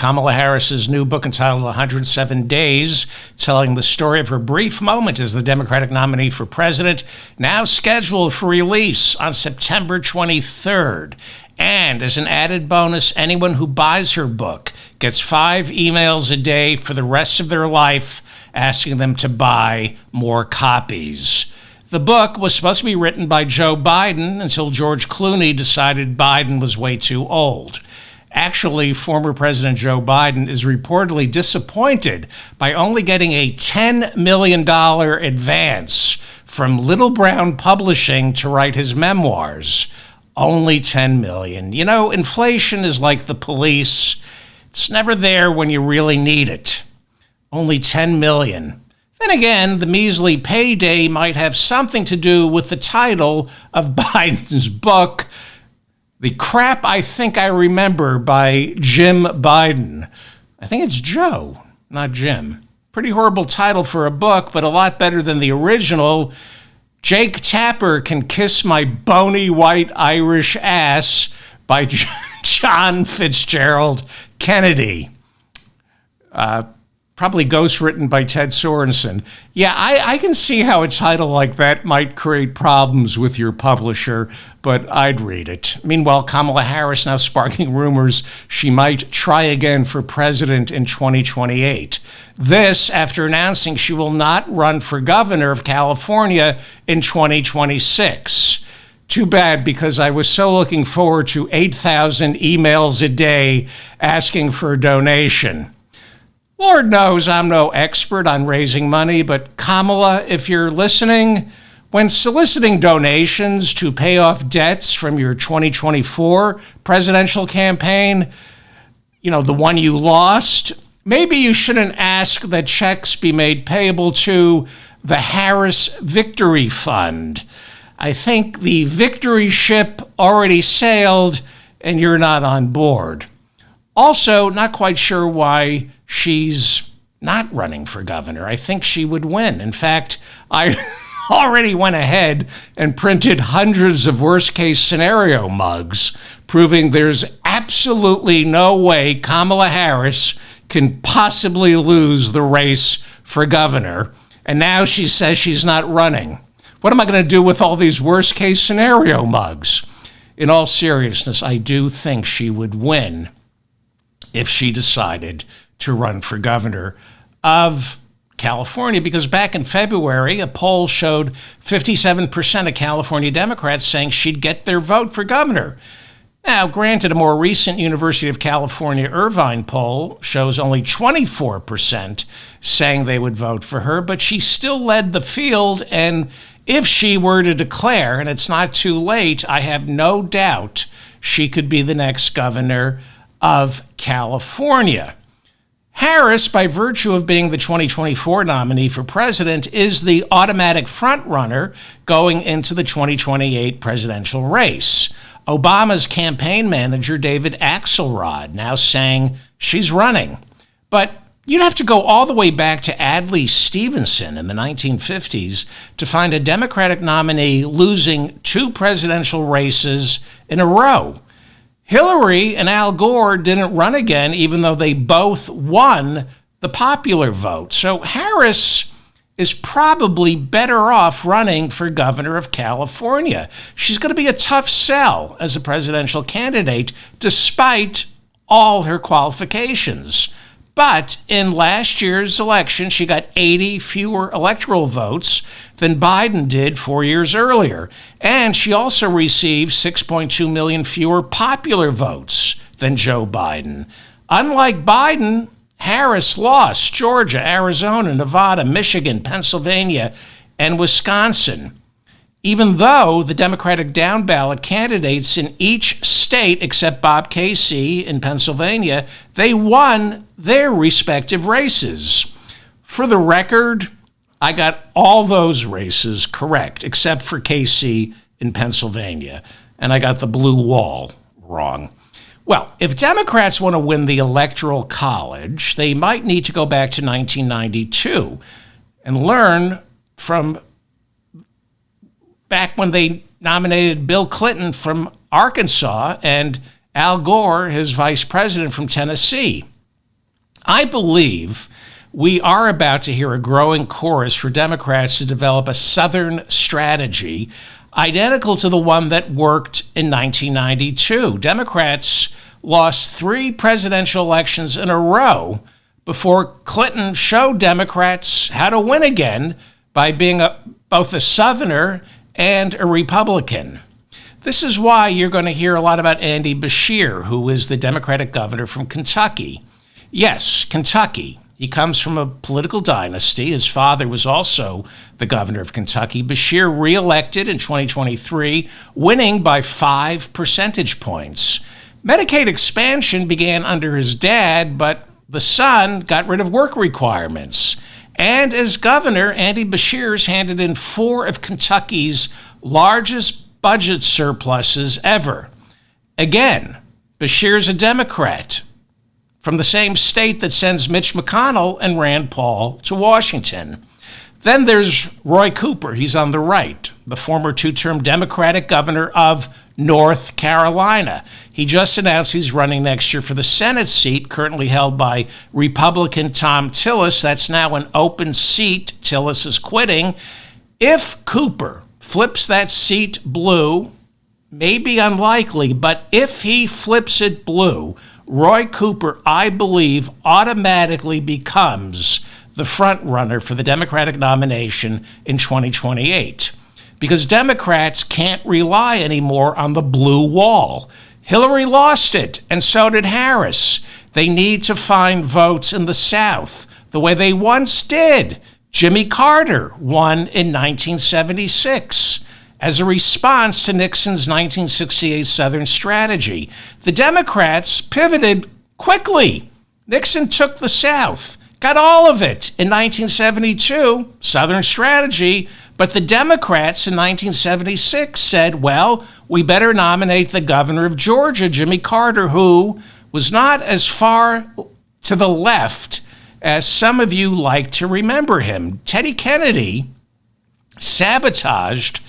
Kamala Harris's new book entitled 107 Days, telling the story of her brief moment as the Democratic nominee for president, now scheduled for release on September 23rd. And as an added bonus, anyone who buys her book gets 5 emails a day for the rest of their life asking them to buy more copies. The book was supposed to be written by Joe Biden until George Clooney decided Biden was way too old. Actually, former President Joe Biden is reportedly disappointed by only getting a $10 million advance from Little Brown Publishing to write his memoirs. Only $10 million. You know, inflation is like the police. It's never there when you really need it. Only $10 million. Then again, the measly payday might have something to do with the title of Biden's book, The Crap I Think I Remember by Jim Biden. I think it's Joe, not Jim. Pretty horrible title for a book, but a lot better than the original, Jake Tapper Can Kiss My Bony White Irish Ass by John Fitzgerald Kennedy. Probably ghostwritten by Ted Sorensen. Yeah, I can see how a title like that might create problems with your publisher, but I'd read it. Meanwhile, Kamala Harris now sparking rumors she might try again for president in 2028. This after announcing she will not run for governor of California in 2026. Too bad, because I was so looking forward to 8,000 emails a day asking for a donation. Lord knows I'm no expert on raising money, but Kamala, if you're listening, when soliciting donations to pay off debts from your 2024 presidential campaign, you know, the one you lost, maybe you shouldn't ask that checks be made payable to the Harris Victory Fund. I think the victory ship already sailed and you're not on board. Also, not quite sure why she's not running for governor. I think she would win. In fact, I already went ahead and printed hundreds of worst-case scenario mugs, proving there's absolutely no way Kamala Harris can possibly lose the race for governor. And now she says she's not running. What am I going to do with all these worst-case scenario mugs? In all seriousness, I do think she would win if she decided to run for governor of California, because back in February, a poll showed 57% of California Democrats saying she'd get their vote for governor. Now, granted, a more recent University of California Irvine poll shows only 24% saying they would vote for her, but she still led the field, and if she were to declare, and it's not too late, I have no doubt she could be the next governor of California. Harris, by virtue of being the 2024 nominee for president, is the automatic frontrunner going into the 2028 presidential race. Obama's campaign manager, David Axelrod, now saying she's running. But you'd have to go all the way back to Adlai Stevenson in the 1950s to find a Democratic nominee losing 2 presidential races in a row. Hillary and Al Gore didn't run again, even though they both won the popular vote. So Harris is probably better off running for governor of California. She's going to be a tough sell as a presidential candidate, despite all her qualifications. But in last year's election, she got 80 fewer electoral votes than Biden did 4 years earlier. And she also received 6.2 million fewer popular votes than Joe Biden. Unlike Biden, Harris lost Georgia, Arizona, Nevada, Michigan, Pennsylvania, and Wisconsin. Even though the Democratic down-ballot candidates in each state, except Bob Casey in Pennsylvania, they won their respective races. For the record, I got all those races correct, except for Casey in Pennsylvania, and I got the blue wall wrong. Well, if Democrats want to win the Electoral College, they might need to go back to 1992 and learn from back when they nominated Bill Clinton from Arkansas and Al Gore, his vice president, from Tennessee. I believe we are about to hear a growing chorus for Democrats to develop a Southern strategy identical to the one that worked in 1992. Democrats lost 3 presidential elections in a row before Clinton showed Democrats how to win again by being both a Southerner and a Republican. This is why you're going to hear a lot about Andy Beshear, who is the Democratic governor from Kentucky. Yes, Kentucky. He comes from a political dynasty. His father was also the governor of Kentucky. Beshear reelected in 2023, winning by 5 percentage points. Medicaid expansion began under his dad, but the son got rid of work requirements. And as governor, Andy Beshear's handed in 4 of Kentucky's largest budget surpluses ever. Again, Beshear's a Democrat from the same state that sends Mitch McConnell and Rand Paul to Washington. Then there's Roy Cooper. He's on the right, the former 2-term Democratic governor of North Carolina. He just announced he's running next year for the Senate seat currently held by Republican Thom Tillis. That's now an open seat. Tillis is quitting. If Cooper flips that seat blue, may be unlikely, but if he flips it blue, Roy Cooper, I believe, automatically becomes the front runner for the Democratic nomination in 2028. Because Democrats can't rely anymore on the blue wall. Hillary lost it, and so did Harris. They need to find votes in the South the way they once did. Jimmy Carter won in 1976. As a response to Nixon's 1968 Southern strategy, the Democrats pivoted quickly. Nixon took the South, got all of it in 1972, Southern strategy, but the Democrats in 1976 said, well, we better nominate the governor of Georgia, Jimmy Carter, who was not as far to the left as some of you like to remember him. Teddy Kennedy sabotaged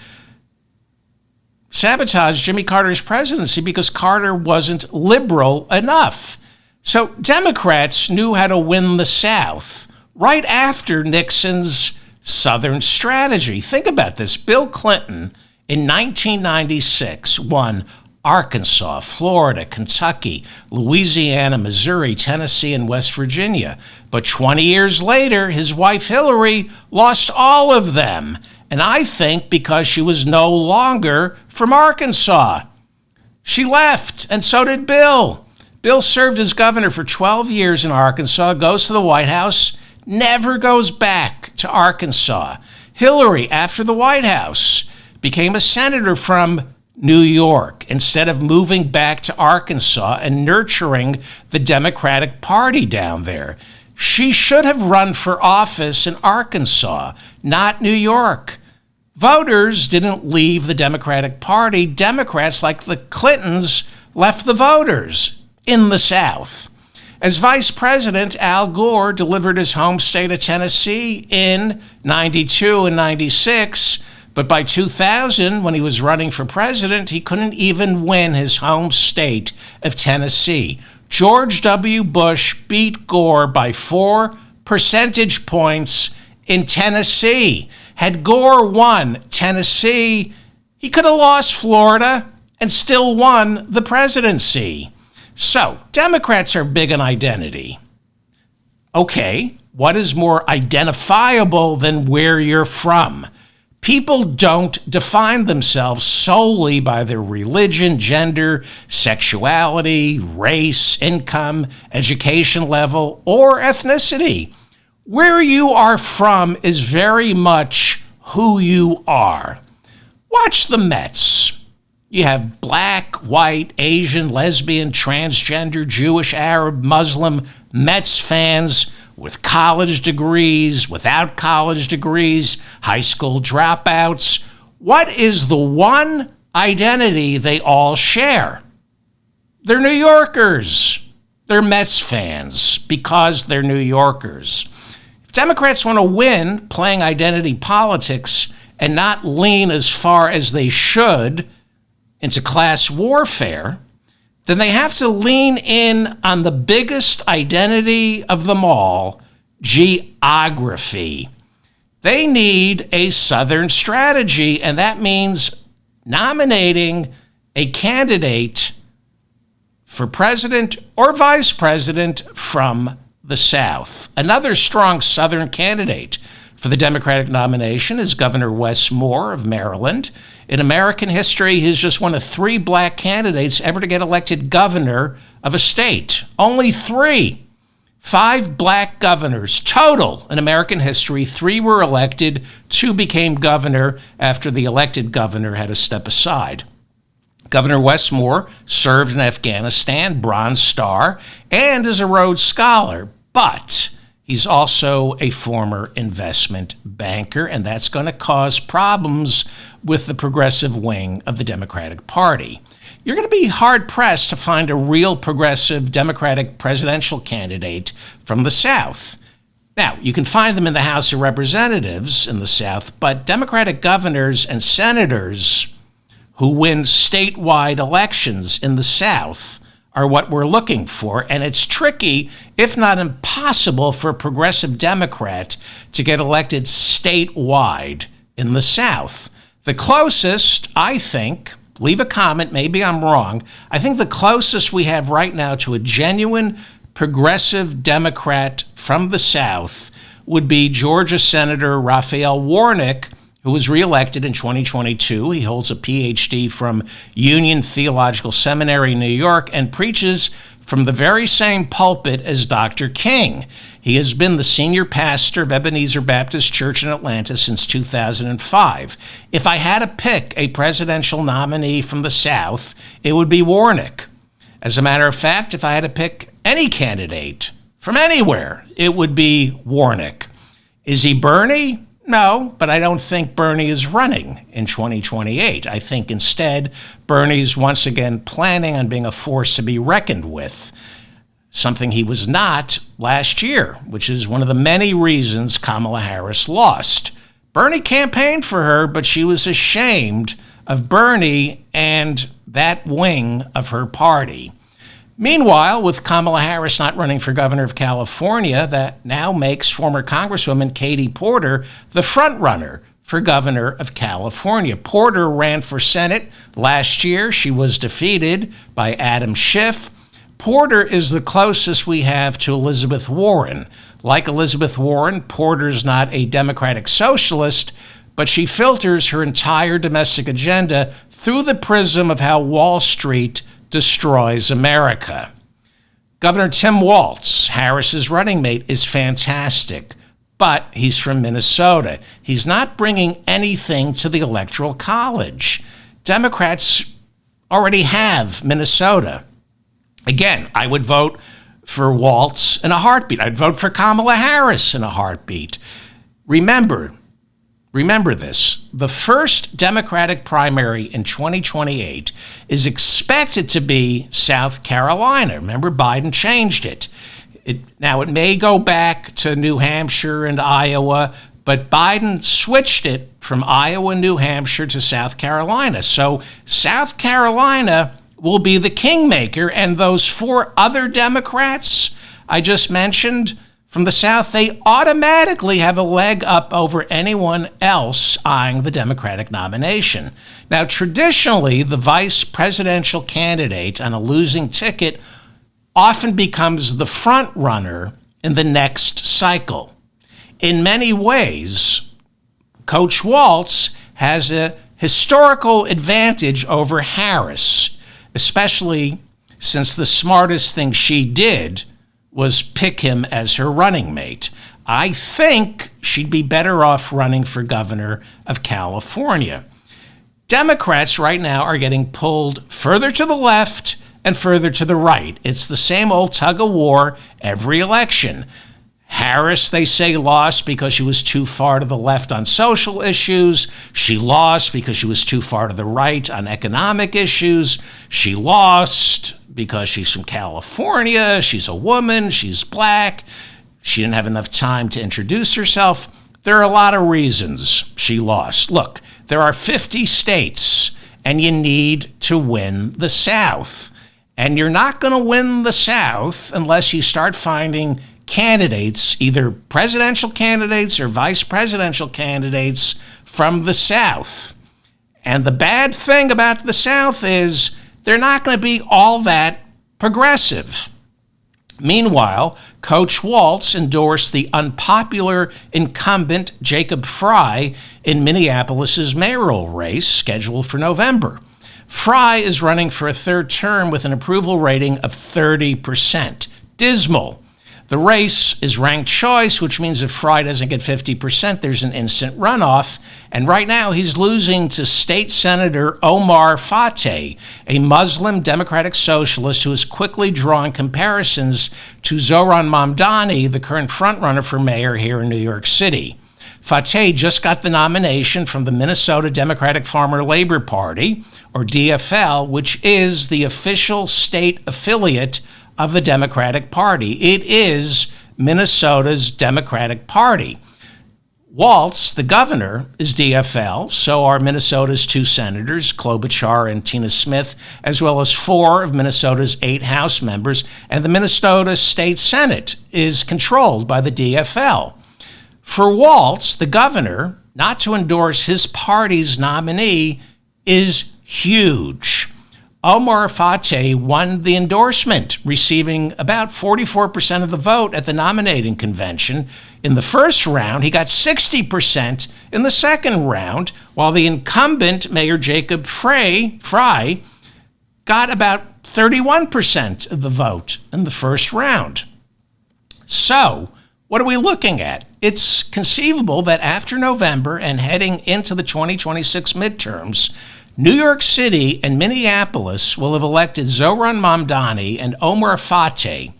Jimmy Carter's presidency because Carter wasn't liberal enough. So Democrats knew how to win the South right after Nixon's Southern strategy. Think about this. Bill Clinton in 1996 won Arkansas, Florida, Kentucky, Louisiana, Missouri, Tennessee, and West Virginia. But 20 years later, his wife Hillary lost all of them. And I think because she was no longer from Arkansas. She left, and so did Bill. Bill served as governor for 12 years in Arkansas, goes to the White House, never goes back to Arkansas. Hillary, after the White House, became a senator from New York instead of moving back to Arkansas and nurturing the Democratic Party down there. She should have run for office in Arkansas, not New York. Voters didn't leave the Democratic Party. Democrats, like the Clintons, left the voters in the South. As vice president, Al Gore delivered his home state of Tennessee in 92 and 96, but by 2000, when he was running for president, he couldn't even win his home state of Tennessee. George W. Bush beat Gore by 4 percentage points in Tennessee. Had Gore won Tennessee, he could have lost Florida and still won the presidency. So, Democrats are big on identity. Okay, what is more identifiable than where you're from? People don't define themselves solely by their religion, gender, sexuality, race, income, education level, or ethnicity. Where you are from is very much who you are. Watch the Mets. You have black, white, Asian, lesbian, transgender, Jewish, Arab, Muslim Mets fans with college degrees, without college degrees, high school dropouts. What is the one identity they all share? They're New Yorkers. They're Mets fans because they're New Yorkers. If Democrats want to win playing identity politics and not lean as far as they should into class warfare, then they have to lean in on the biggest identity of them all, geography. They need a Southern strategy, and that means nominating a candidate for president or vice president from the South. Another strong Southern candidate for the Democratic nomination is Governor Wes Moore of Maryland. In American history, he's just one of 3 black candidates ever to get elected governor of a state. Only 3. 5 black governors total in American history. 3 were elected, 2 became governor after the elected governor had to step aside. Governor Wes Moore served in Afghanistan, Bronze Star, and is a Rhodes Scholar, but he's also a former investment banker, and that's going to cause problems with the progressive wing of the Democratic Party. You're going to be hard-pressed to find a real progressive Democratic presidential candidate from the South. Now, you can find them in the House of Representatives in the South, but Democratic governors and senators who win statewide elections in the South are what we're looking for, and it's tricky, if not impossible, for a progressive Democrat to get elected statewide in the South. The closest, I think, leave a comment, maybe I'm wrong, I think the closest we have right now to a genuine progressive Democrat from the South would be Georgia Senator Raphael Warnock, who was reelected in 2022. He holds a PhD from Union Theological Seminary in New York and preaches from the very same pulpit as Dr. King. He has been the senior pastor of Ebenezer Baptist Church in Atlanta since 2005. If I had to pick a presidential nominee from the South, it would be Warnock. As a matter of fact, if I had to pick any candidate from anywhere, it would be Warnock. Is he Bernie? No, but I don't think Bernie is running in 2028. I think instead Bernie's once again planning on being a force to be reckoned with, something he was not last year, which is one of the many reasons Kamala Harris lost. Bernie campaigned for her, but she was ashamed of Bernie and that wing of her party. Meanwhile, with Kamala Harris not running for governor of California, that now makes former Congresswoman Katie Porter the frontrunner for governor of California. Porter ran for Senate last year. She was defeated by Adam Schiff. Porter is the closest we have to Elizabeth Warren. Like Elizabeth Warren, Porter's not a democratic socialist, but she filters her entire domestic agenda through the prism of how Wall Street destroys America. Governor Tim Walz, Harris's running mate, is fantastic, but he's from Minnesota. He's not bringing anything to the Electoral College. Democrats already have Minnesota. Again, I would vote for Walz in a heartbeat. I'd vote for Kamala Harris in a heartbeat. Remember this, the first Democratic primary in 2028 is expected to be South Carolina. Remember, Biden changed it. Now, it may go back to New Hampshire and Iowa, but Biden switched it from Iowa and New Hampshire to South Carolina. So South Carolina will be the kingmaker, and those 4 other Democrats I just mentioned from the South, they automatically have a leg up over anyone else eyeing the Democratic nomination. Now, traditionally, the vice presidential candidate on a losing ticket often becomes the front runner in the next cycle. In many ways, Coach Walz has a historical advantage over Harris, especially since the smartest thing she did was pick him as her running mate. I think she'd be better off running for governor of California. Democrats right now are getting pulled further to the left and further to the right. It's the same old tug of war every election. Harris, they say, lost because she was too far to the left on social issues. She lost because she was too far to the right on economic issues. She lost because she's from California, she's a woman, she's black, she didn't have enough time to introduce herself. There are a lot of reasons she lost. Look, there are 50 states, and you need to win the South. And you're not going to win the South unless you start finding candidates, either presidential candidates or vice presidential candidates from the South. And the bad thing about the South is they're not going to be all that progressive. Meanwhile, Coach Walz endorsed the unpopular incumbent Jacob Frey in Minneapolis's mayoral race scheduled for November. Frey is running for a third term with an approval rating of 30%. Dismal. The race is ranked choice, which means if Frey doesn't get 50%, there's an instant runoff. And right now, he's losing to State Senator Omar Fateh, a Muslim Democratic socialist who is quickly drawing comparisons to Zohran Mamdani, the current frontrunner for mayor here in New York City. Fateh just got the nomination from the Minnesota Democratic Farmer Labor Party, or DFL, which is the official state affiliate of the Democratic Party. It is Minnesota's Democratic Party. Walz, the governor, is DFL, so are Minnesota's 2 senators, Klobuchar and Tina Smith, as well as 4 of Minnesota's 8 House members, and the Minnesota State Senate is controlled by the DFL. For Walz, the governor, not to endorse his party's nominee is huge. Omar Fateh won the endorsement, receiving about 44% of the vote at the nominating convention. In the first round, he got 60% in the second round, while the incumbent Mayor Jacob Frey got about 31% of the vote in the first round. So, what are we looking at? It's conceivable that after November and heading into the 2026 midterms, New York City and Minneapolis will have elected Zohran Mamdani and Omar Fateh,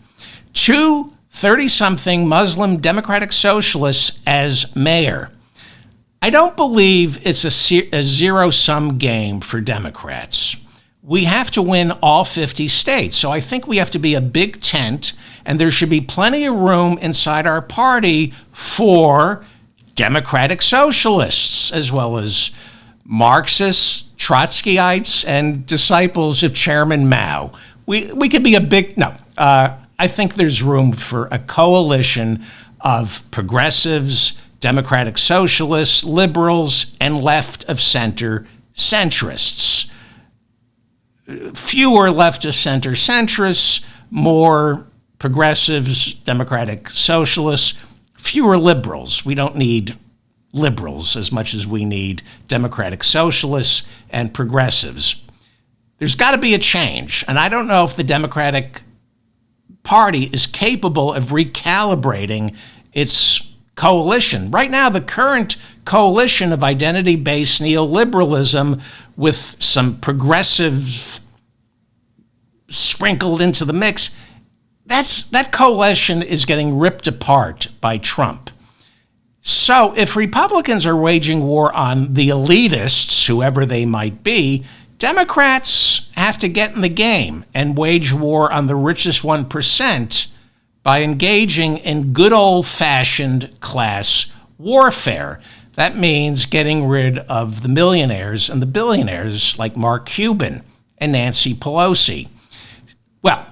2 30-something Muslim Democratic socialists, as mayor. I don't believe it's a zero-sum game for Democrats. We have to win all 50 states, so I think we have to be a big tent, and there should be plenty of room inside our party for Democratic socialists, as well as Marxists, Trotskyites, and disciples of Chairman Mao. We could be a big, I think there's room for a coalition of progressives, Democratic socialists, liberals, and left-of-center centrists. Fewer left-of-center centrists, more progressives, Democratic socialists, fewer liberals. We don't need liberals as much as we need Democratic socialists and progressives. There's got to be a change, and I don't know if the Democratic Party is capable of recalibrating its coalition. Right now, the current coalition of identity-based neoliberalism with some progressive sprinkled into the mix, that coalition is getting ripped apart by Trump. So if Republicans are waging war on the elitists, whoever they might be, Democrats have to get in the game and wage war on the richest 1% by engaging in good old-fashioned class warfare. That means getting rid of the millionaires and the billionaires like Mark Cuban and Nancy Pelosi. Well,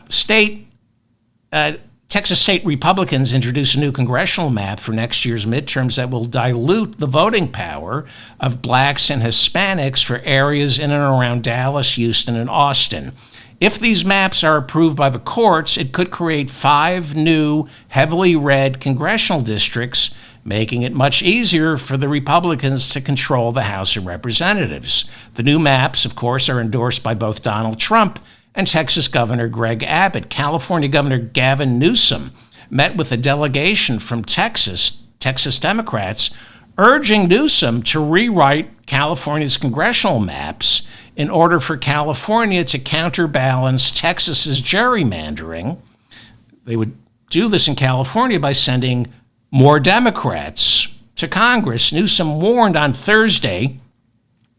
Texas state Republicans introduced a new congressional map for next year's midterms that will dilute the voting power of blacks and Hispanics for areas in and around Dallas, Houston, and Austin. If these maps are approved by the courts, it could create 5 new, heavily red congressional districts, making it much easier for the Republicans to control the House of Representatives. The new maps, of course, are endorsed by both Donald Trump and Texas Governor Greg Abbott. California Governor Gavin Newsom met with a delegation from Texas Democrats, urging Newsom to rewrite California's congressional maps in order for California to counterbalance Texas's gerrymandering. They would do this in California by sending more Democrats to Congress. Newsom warned on Thursday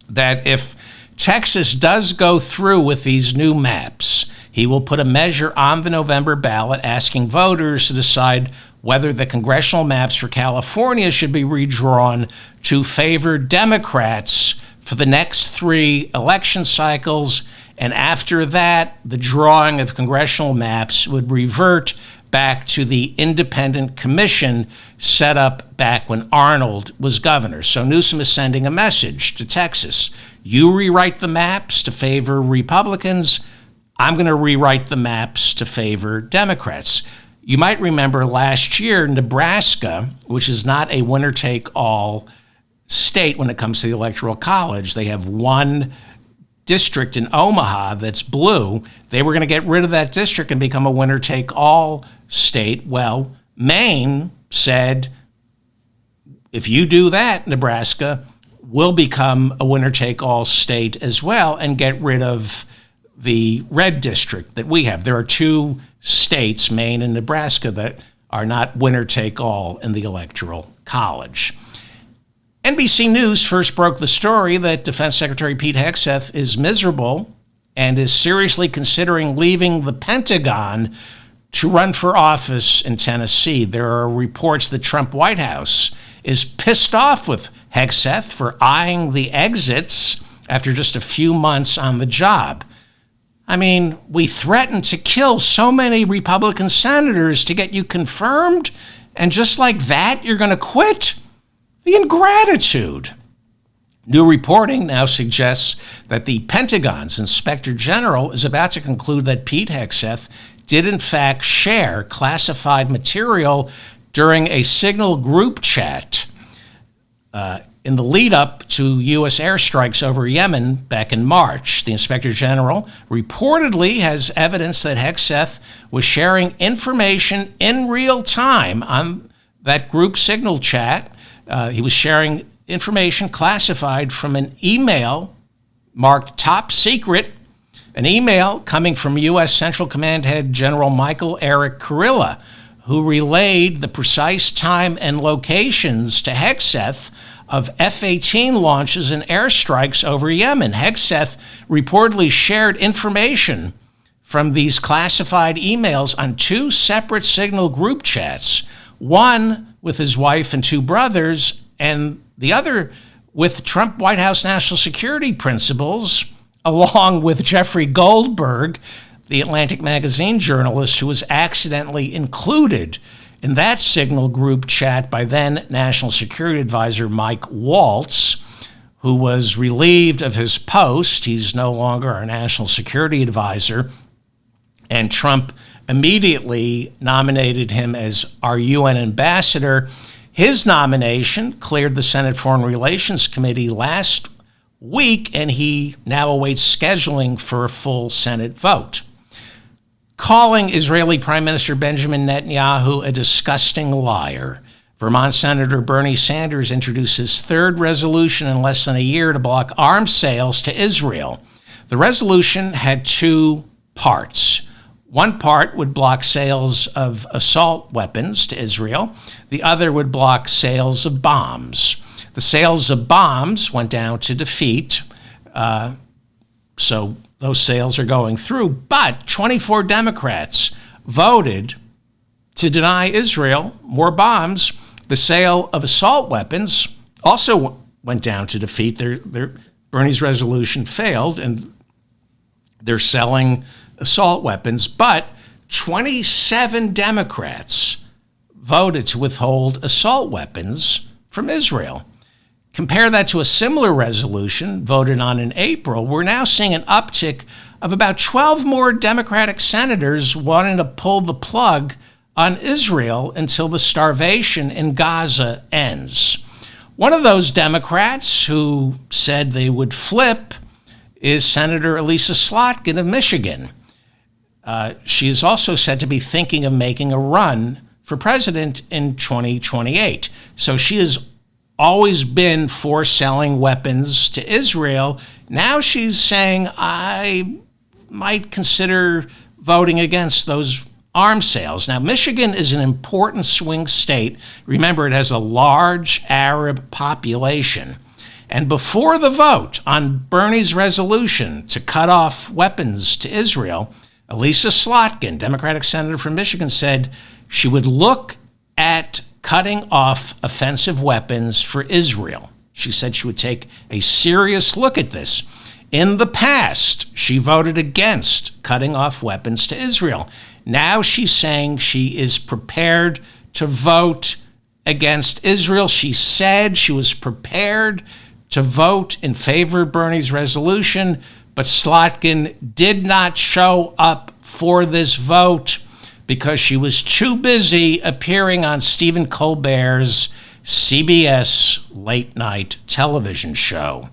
that if Texas does go through with these new maps, he will put a measure on the November ballot asking voters to decide whether the congressional maps for California should be redrawn to favor Democrats for the next 3 election cycles And after that, the drawing of congressional maps would revert back to the independent commission set up back when Arnold was governor. So Newsom is sending a message to Texas. You rewrite the maps to favor Republicans. I'm going to rewrite the maps to favor Democrats. You might remember last year, Nebraska, which is not a winner-take-all state when it comes to the Electoral College, they have one district in Omaha that's blue. They were going to get rid of that district and become a winner-take-all state. Well, Maine said, if you do that, Nebraska will become a winner-take-all state as well and get rid of the red district that we have. There are two states, Maine and Nebraska, that are not winner-take-all in the Electoral College. NBC News first broke the story that Defense Secretary Pete Hegseth is miserable and is seriously considering leaving the Pentagon to run for office in Tennessee. There are reports the Trump White House is pissed off with Hegseth for eyeing the exits after just a few months on the job. I mean, we threatened to kill so many Republican senators to get you confirmed, and just like that, you're going to quit? The ingratitude. New reporting now suggests that the Pentagon's Inspector General is about to conclude that Pete Hegseth did in fact share classified material during a Signal group chat in the lead up to U.S. airstrikes over Yemen back in March. The Inspector General reportedly has evidence that Hegseth was sharing information in real time on that group Signal chat. He was sharing information classified from an email marked top secret, an email coming from U.S. Central Command Head General Michael Eric Kurilla, who relayed the precise time and locations to Hegseth of F-18 launches and airstrikes over Yemen. Hegseth reportedly shared information from these classified emails on two separate Signal group chats, one with his wife and two brothers, and the other with Trump White House national security principals, along with Jeffrey Goldberg, the Atlantic Magazine journalist who was accidentally included in that Signal group chat by then National Security Advisor Mike Waltz, who was relieved of his post. He's no longer our National Security Advisor, and Trump immediately nominated him as our UN ambassador. His nomination cleared the Senate Foreign Relations Committee last week, and he now awaits scheduling for a full Senate vote. Calling Israeli Prime Minister Benjamin Netanyahu a disgusting liar, Vermont Senator Bernie Sanders introduced his third resolution in less than a year to block arms sales to Israel. The resolution had two parts. One part would block sales of assault weapons to Israel. The other would block sales of bombs. The sales of bombs went down to defeat, so those sales are going through. But 24 Democrats voted to deny Israel more bombs. The sale of assault weapons also went down to defeat. Bernie's resolution failed, and they're selling assault weapons. But 27 Democrats voted to withhold assault weapons from Israel. Compare that to a similar resolution voted on in April. We're now seeing an uptick of about 12 more Democratic senators wanting to pull the plug on Israel until the starvation in Gaza ends. One of those Democrats who said they would flip is Senator Elisa Slotkin of Michigan. She is also said to be thinking of making a run for president in 2028. So she has always been for selling weapons to Israel. Now she's saying, I might consider voting against those arms sales. Now, Michigan is an important swing state. Remember, it has a large Arab population. And before the vote on Bernie's resolution to cut off weapons to Israel, Elisa Slotkin, Democratic senator from Michigan, said she would look at cutting off offensive weapons for Israel. She said she would take a serious look at this. In the past, she voted against cutting off weapons to Israel. Now she's saying she is prepared to vote against Israel. She said she was prepared to vote in favor of Bernie's resolution, but Slotkin did not show up for this vote because she was too busy appearing on Stephen Colbert's CBS late night television show.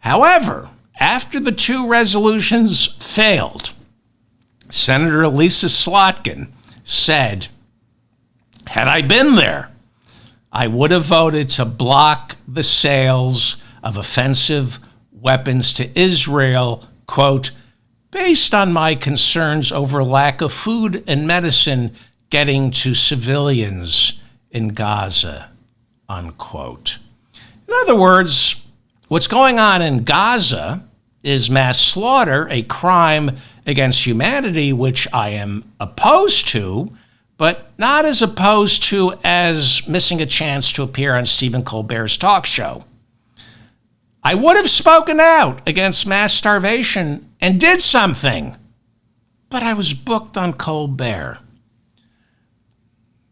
However, after the two resolutions failed, Senator Lisa Slotkin said, "Had I been there, I would have voted to block the sales of offensive weapons to Israel, quote, based on my concerns over lack of food and medicine getting to civilians in Gaza," unquote. In other words, what's going on in Gaza is mass slaughter, a crime against humanity, which I am opposed to, but not as opposed to as missing a chance to appear on Stephen Colbert's talk show. I would have spoken out against mass starvation and did something, but I was booked on Colbert.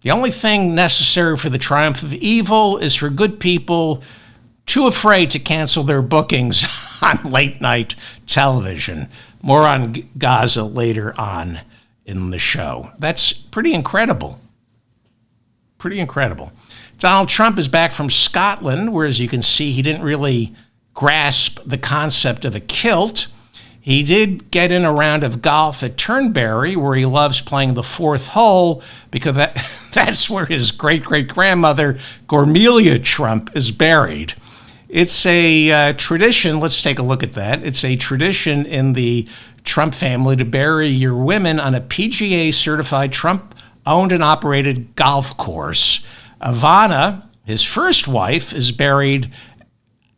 The only thing necessary for the triumph of evil is for good people too afraid to cancel their bookings on late night television. More on Gaza later on in the show. That's pretty incredible. Pretty incredible. Donald Trump is back from Scotland, where, as you can see, he didn't really grasp the concept of a kilt. He did get in a round of golf at Turnberry, where he loves playing the fourth hole, because that's where his great-great-grandmother, Gormelia Trump, is buried. It's a tradition. Let's take a look at that. It's a tradition in the Trump family to bury your women on a PGA-certified Trump-owned and operated golf course. Ivana, his first wife, is buried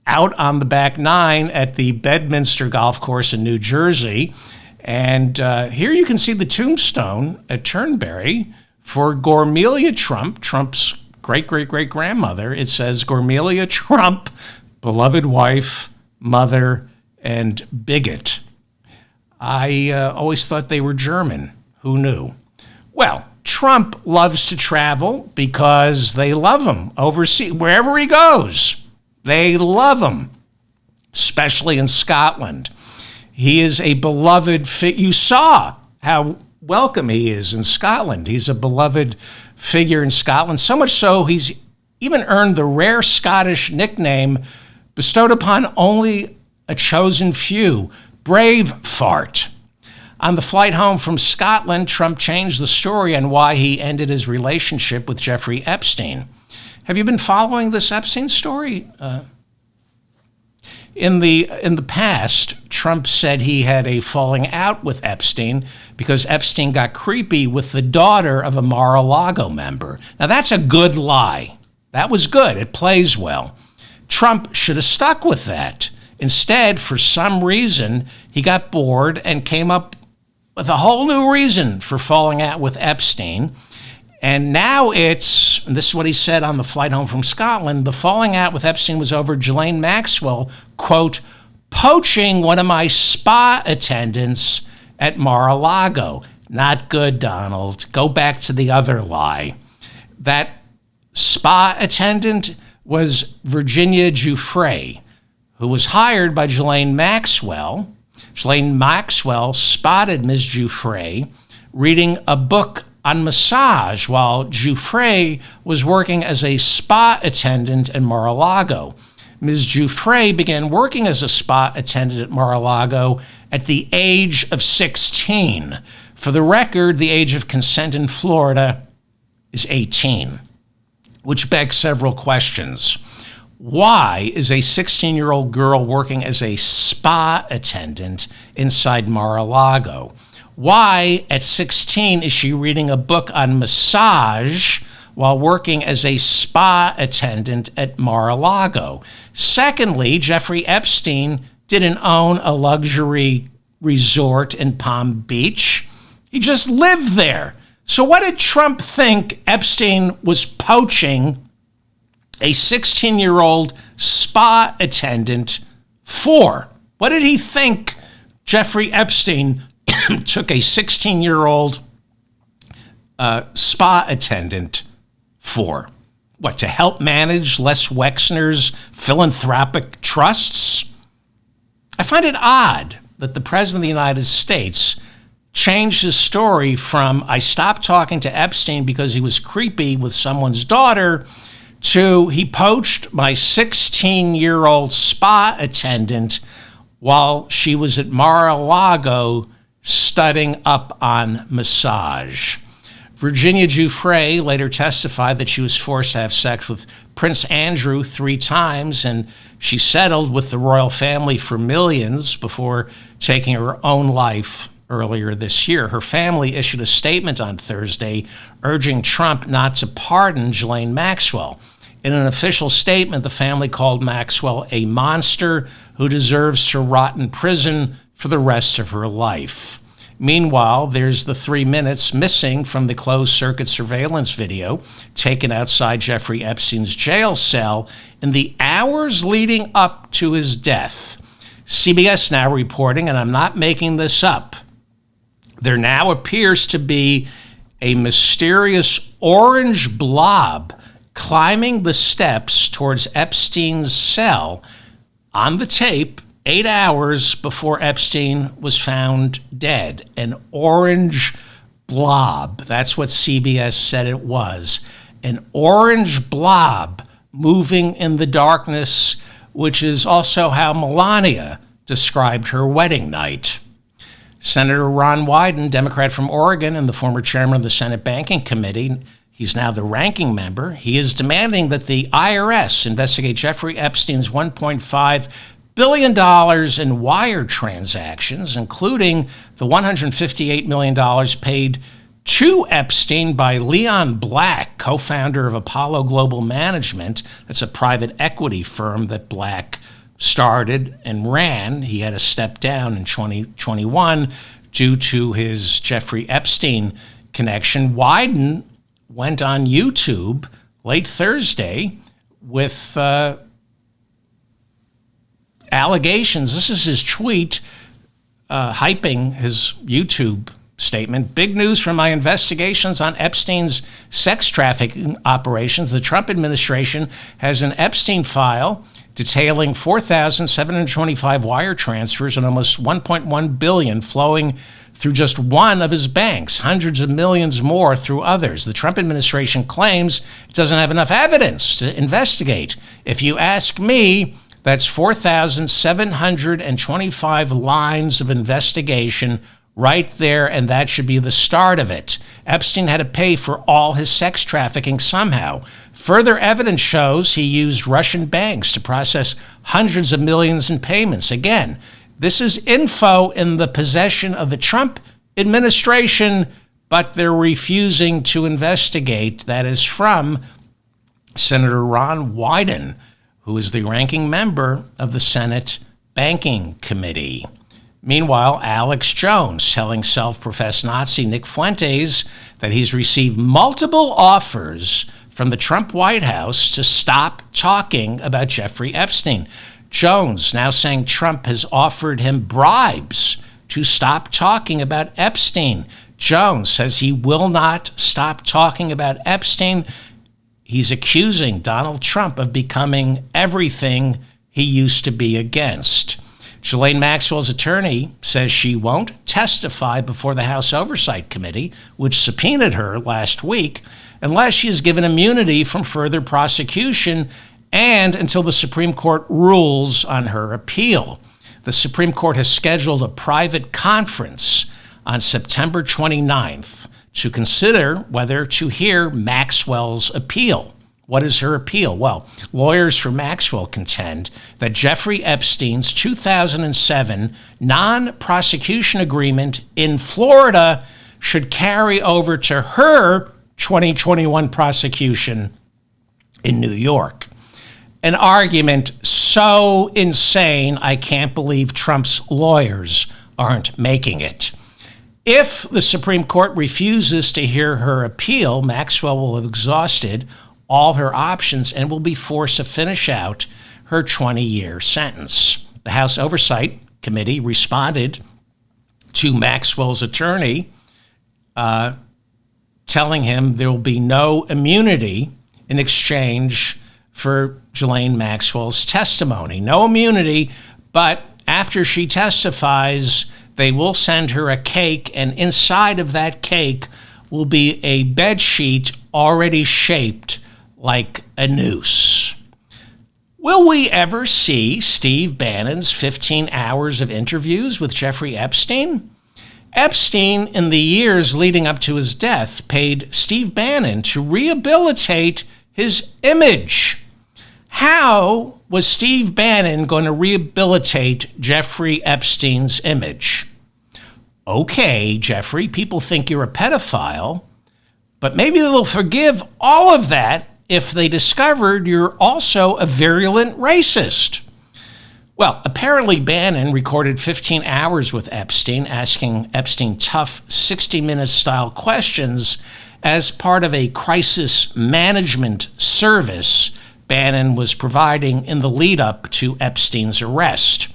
out on the back nine at the Bedminster Golf Course in New Jersey. And here you can see the tombstone at Turnberry for Gormelia Trump, Trump's great-great-great-grandmother. It says, "Gormelia Trump, beloved wife, mother, and bigot." I always thought they were German. Who knew? Well, Trump loves to travel because they love him overseas. Wherever he goes, they love him, especially in Scotland. He is a beloved You saw how welcome he is in Scotland. He's a beloved figure in Scotland, so much so he's even earned the rare Scottish nickname bestowed upon only a chosen few, Braveheart. On the flight home from Scotland, Trump changed the story on why he ended his relationship with Jeffrey Epstein. Have you been following this Epstein story? In the past, Trump said he had a falling out with Epstein because Epstein got creepy with the daughter of a Mar-a-Lago member. Now, that's a good lie. That was good. It plays well. Trump should have stuck with that. Instead, for some reason, he got bored and came up with a whole new reason for falling out with Epstein. And now and this is what he said on the flight home from Scotland, the falling out with Epstein was over Ghislaine Maxwell, quote, poaching one of my spa attendants at Mar-a-Lago. Not good, Donald. Go back to the other lie. That spa attendant was Virginia Giuffre, who was hired by Ghislaine Maxwell. Ghislaine Maxwell spotted Ms. Giuffre reading a book on massage while Giuffre was working as a spa attendant at Mar-a-Lago. Ms. Giuffre began working as a spa attendant at Mar-a-Lago at the age of 16. For the record, the age of consent in Florida is 18, which begs several questions. Why is a 16-year-old girl working as a spa attendant inside Mar-a-Lago? Why, at 16, is she reading a book on massage while working as a spa attendant at Mar-a-Lago? Secondly, Jeffrey Epstein didn't own a luxury resort in Palm Beach. He just lived there. So what did Trump think Epstein was poaching a 16-year-old spa attendant for? What did he think Jeffrey Epstein took a 16-year-old spa attendant for? What, to help manage Les Wexner's philanthropic trusts? I find it odd that the President of the United States changed his story from "I stopped talking to Epstein because he was creepy with someone's daughter" to "he poached my 16-year-old spa attendant while she was at Mar-a-Lago studying up on massage." Virginia Giuffre later testified that she was forced to have sex with Prince Andrew 3 times, and she settled with the royal family for millions before taking her own life earlier this year. Her family issued a statement on Thursday urging Trump not to pardon Ghislaine Maxwell. In an official statement, the family called Maxwell a monster who deserves to rot in prison for the rest of her life. Meanwhile, there's the 3 minutes missing from the closed-circuit surveillance video taken outside Jeffrey Epstein's jail cell in the hours leading up to his death. CBS now reporting, and I'm not making this up, there now appears to be a mysterious orange blob climbing the steps towards Epstein's cell on the tape 8 hours before Epstein was found dead. An orange blob. That's what CBS said it was. An orange blob moving in the darkness, which is also how Melania described her wedding night. Senator Ron Wyden, Democrat from Oregon and the former chairman of the Senate Banking Committee, he's now the ranking member. He is demanding that the IRS investigate Jeffrey Epstein's $1.5 billion in wire transactions, including the $158 million paid to Epstein by Leon Black, co-founder of Apollo Global Management. That's a private equity firm that Black started and ran. He had to step down in 2021 due to his Jeffrey Epstein connection. Wyden went on YouTube late Thursday with allegations. This is his tweet hyping his YouTube statement. "Big news from my investigations on Epstein's sex trafficking operations. The Trump administration has an Epstein file detailing 4,725 wire transfers and almost $1.1 billion flowing through just one of his banks, hundreds of millions more through others. The Trump administration claims it doesn't have enough evidence to investigate. If you ask me, that's 4,725 lines of investigation right there, and that should be the start of it. Epstein had to pay for all his sex trafficking somehow. Further evidence shows he used Russian banks to process hundreds of millions in payments." Again, this is info in the possession of the Trump administration, but they're refusing to investigate. That is from Senator Ron Wyden, who is the ranking member of the Senate Banking Committee. Meanwhile, Alex Jones telling self-professed Nazi Nick Fuentes that he's received multiple offers from the Trump White House to stop talking about Jeffrey Epstein. Jones now saying Trump has offered him bribes to stop talking about Epstein. Jones says he will not stop talking about Epstein. He's accusing Donald Trump of becoming everything he used to be against. Ghislaine Maxwell's attorney says she won't testify before the House Oversight Committee, which subpoenaed her last week, unless she is given immunity from further prosecution and until the Supreme Court rules on her appeal. The Supreme Court has scheduled a private conference on September 29th to consider whether to hear Maxwell's appeal. What is her appeal? Well, lawyers for Maxwell contend that Jeffrey Epstein's 2007 non-prosecution agreement in Florida should carry over to her 2021 prosecution in New York. An argument so insane, I can't believe Trump's lawyers aren't making it. If the Supreme Court refuses to hear her appeal, Maxwell will have exhausted all her options and will be forced to finish out her 20-year sentence. The House Oversight committee responded to Maxwell's attorney, telling him there will be no immunity in exchange for Ghislaine Maxwell's testimony. No immunity, but after she testifies, they will send her a cake, and inside of that cake will be a bed sheet already shaped like a noose. Will we ever see Steve Bannon's 15 hours of interviews with Jeffrey Epstein? Epstein, in the years leading up to his death, paid Steve Bannon to rehabilitate his image. How was Steve Bannon going to rehabilitate Jeffrey Epstein's image? Okay, Jeffrey, people think you're a pedophile, but maybe they'll forgive all of that if they discovered you're also a virulent racist. Well, apparently Bannon recorded 15 hours with Epstein, asking Epstein tough 60-minute style questions as part of a crisis management service Bannon was providing in the lead up to Epstein's arrest.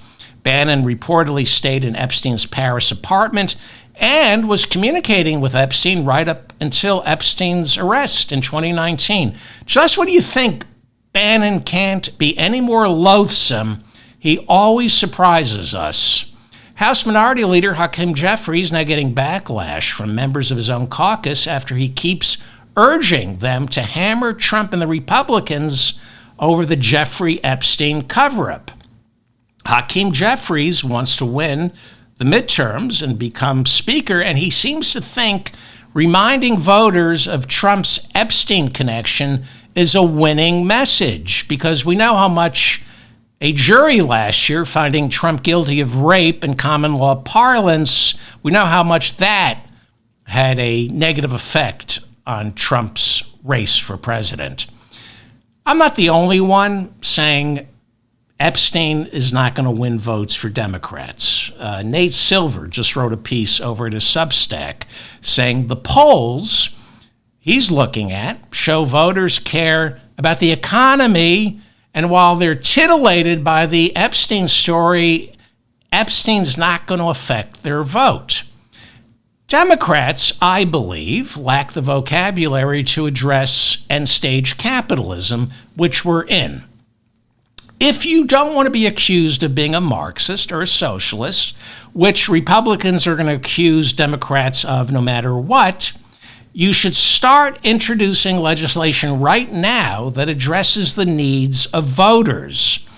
Bannon reportedly stayed in Epstein's Paris apartment and was communicating with Epstein right up until Epstein's arrest in 2019. Just when you think Bannon can't be any more loathsome, he always surprises us. House Minority Leader Hakeem Jeffries now getting backlash from members of his own caucus after he keeps urging them to hammer Trump and the Republicans over the Jeffrey Epstein cover-up. Hakeem Jeffries wants to win the midterms and become Speaker, and he seems to think reminding voters of Trump's Epstein connection is a winning message, because we know how much a jury last year finding Trump guilty of rape in common law parlance, we know how much that had a negative effect on Trump's race for president. I'm not the only one saying Epstein is not going to win votes for Democrats. Nate Silver just wrote a piece over at his Substack saying the polls he's looking at show voters care about the economy, and while they're titillated by the Epstein story, Epstein's not going to affect their vote. Democrats, I believe, lack the vocabulary to address end-stage capitalism, which we're in. If you don't want to be accused of being a Marxist or a socialist, which Republicans are going to accuse Democrats of no matter what, you should start introducing legislation right now that addresses the needs of voters.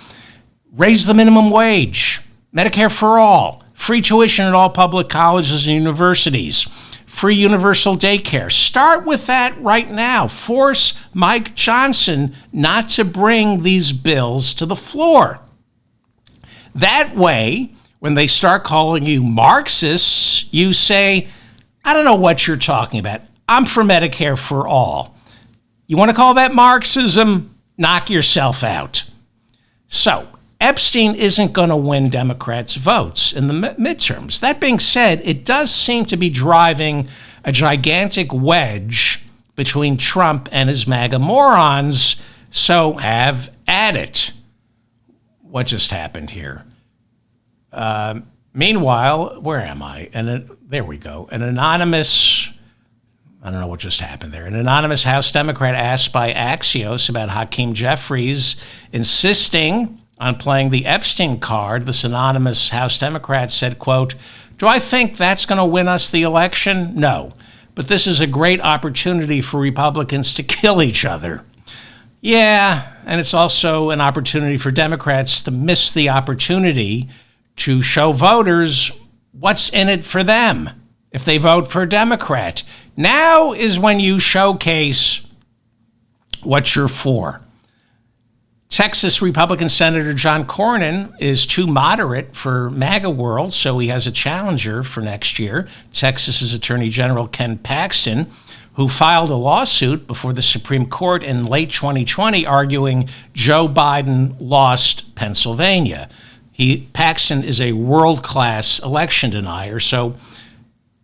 Raise the minimum wage, Medicare for all, free tuition at all public colleges and universities, free universal daycare. Start with that right now. Force Mike Johnson not to bring these bills to the floor. That way, when they start calling you Marxists, you say, I don't know what you're talking about. I'm for Medicare for all. You want to call that Marxism? Knock yourself out. So, Epstein isn't going to win Democrats' votes in the midterms. That being said, it does seem to be driving a gigantic wedge between Trump and his MAGA morons, so have at it. What just happened here? Meanwhile, where am I? There we go. I don't know what just happened there. An anonymous House Democrat asked by Axios about Hakeem Jeffries insisting on playing the Epstein card. This anonymous House Democrat said, quote, "Do I think that's going to win us the election? No. But this is a great opportunity for Republicans to kill each other." Yeah, and it's also an opportunity for Democrats to miss the opportunity to show voters what's in it for them if they vote for a Democrat. Now is when you showcase what you're for. Texas Republican Senator John Cornyn is too moderate for MAGA world, so he has a challenger for next year, Texas's Attorney General Ken Paxton, who filed a lawsuit before the Supreme Court in late 2020 arguing Joe Biden lost Pennsylvania. Paxton is a world-class election denier, so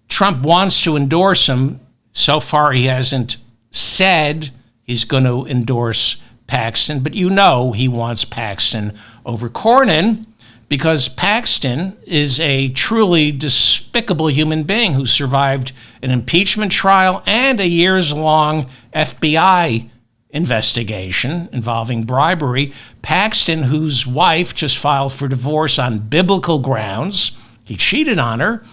Trump wants to endorse him. So far, he hasn't said he's going to endorse Paxton, but you know he wants Paxton over Cornyn because Paxton is a truly despicable human being who survived an impeachment trial and a years-long FBI investigation involving bribery. Paxton, whose wife just filed for divorce on biblical grounds, he cheated on her.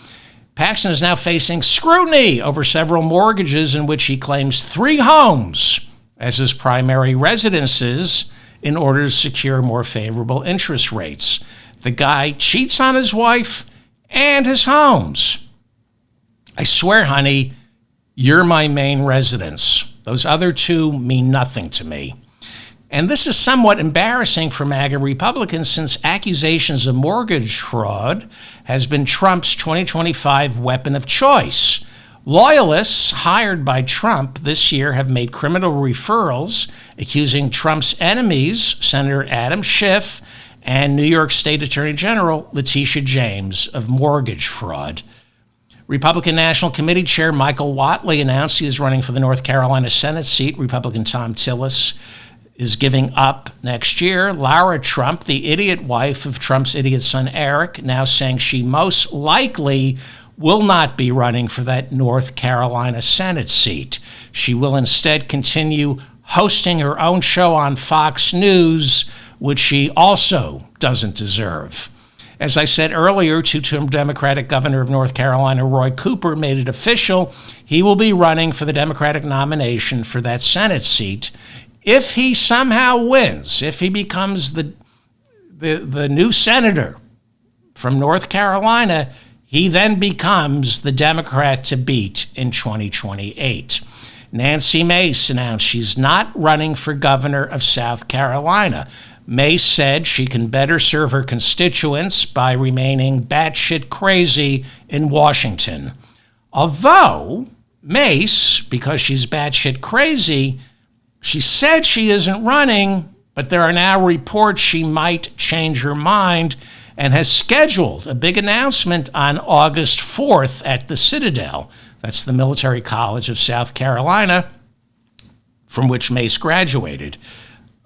Paxton is now facing scrutiny over several mortgages in which he claims 3 homes as his primary residences in order to secure more favorable interest rates. The guy cheats on his wife and his homes. I swear, honey, you're my main residence. Those other 2 mean nothing to me. And this is somewhat embarrassing for MAGA Republicans since accusations of mortgage fraud has been Trump's 2025 weapon of choice. Loyalists hired by Trump this year have made criminal referrals accusing Trump's enemies, Senator Adam Schiff and New York State Attorney General Letitia James, of mortgage fraud. Republican National Committee Chair Michael Whatley announced he is running for the North Carolina Senate seat. Republican Tom Tillis is giving up next year. Lara Trump, the idiot wife of Trump's idiot son Eric, now saying she most likely will not be running for that North Carolina Senate seat. She will instead continue hosting her own show on Fox News, which she also doesn't deserve. As I said earlier, 2-term Democratic governor of North Carolina, Roy Cooper, made it official. He will be running for the Democratic nomination for that Senate seat. If he somehow wins, if he becomes the new senator from North Carolina, he then becomes the Democrat to beat in 2028. Nancy Mace announced she's not running for governor of South Carolina. Mace said she can better serve her constituents by remaining batshit crazy in Washington. Although Mace, because she's batshit crazy, she said she isn't running, but there are now reports she might change her mind and has scheduled a big announcement on August 4th at the Citadel. That's the military college of South Carolina, from which Mace graduated.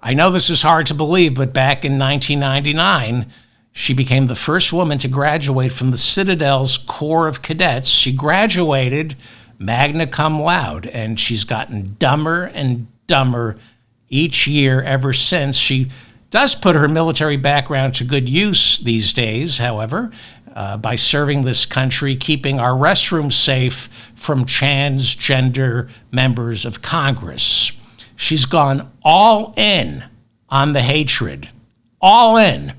I know this is hard to believe, but back in 1999, she became the first woman to graduate from the Citadel's Corps of Cadets. She graduated magna cum laude, and she's gotten dumber and dumber each year ever since. She does put her military background to good use these days, however, by serving this country, keeping our restrooms safe from transgender members of Congress. She's gone all in on the hatred, all in.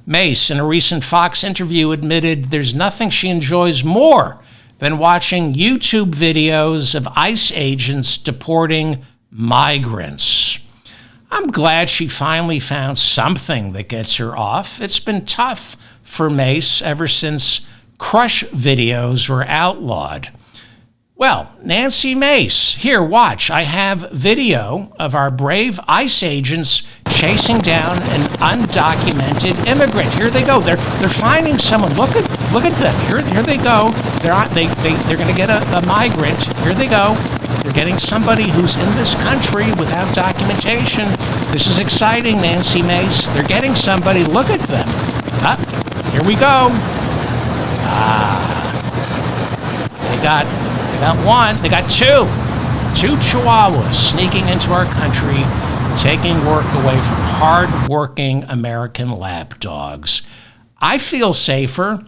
Mace, in a recent Fox interview, admitted there's nothing she enjoys more than watching YouTube videos of ICE agents deporting migrants. I'm glad she finally found something that gets her off. It's been tough for Mace ever since crush videos were outlawed. Well, Nancy Mace, here, watch. I have video of our brave ICE agents chasing down an undocumented immigrant. Here they go. They're finding someone. Look at them. Here they go. They're going to get a migrant. Here they go. They're getting somebody who's in this country without documentation. This is exciting, Nancy Mace. They're getting somebody. Look at them. Here we go. They got one. They got two. 2 chihuahuas sneaking into our country, taking work away from hard-working American lap dogs. I feel safer.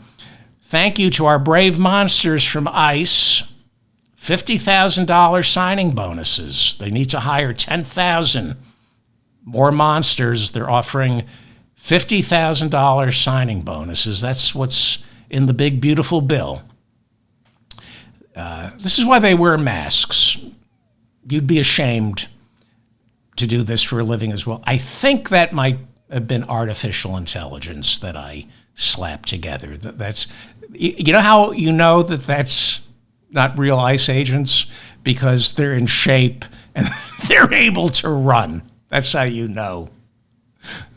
Thank you to our brave monsters from ICE. $50,000 signing bonuses. They need to hire 10,000 more monsters. They're offering $50,000 signing bonuses. That's what's in the big, beautiful bill. This is why they wear masks. You'd be ashamed to do this for a living as well. I think that might have been artificial intelligence that I slapped together. That's, you know how you know that that's not real ICE agents? Because they're in shape and they're able to run. That's how you know.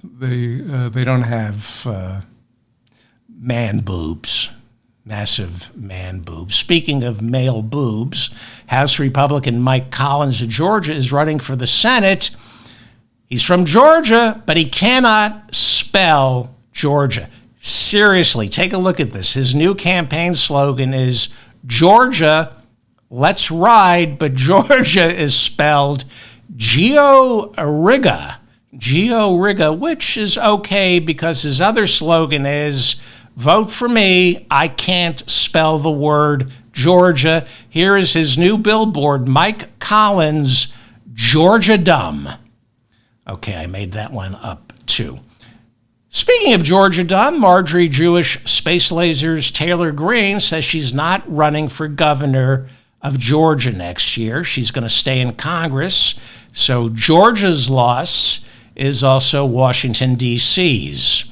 They don't have man boobs. Massive man boobs. Speaking of male boobs, House Republican Mike Collins of Georgia is running for the Senate. He's from Georgia, but he cannot spell Georgia. Seriously, take a look at this. His new campaign slogan is Georgia, let's ride, but Georgia is spelled Geo-Riga, which is okay because his other slogan is vote for me, I can't spell the word Georgia. Here is his new billboard, Mike Collins, Georgia Dumb. Okay, I made that one up too. Speaking of Georgia Dumb, Marjorie Jewish Space Lasers Taylor Greene says she's not running for governor of Georgia next year. She's going to stay in Congress. So Georgia's loss is also Washington, D.C.'s.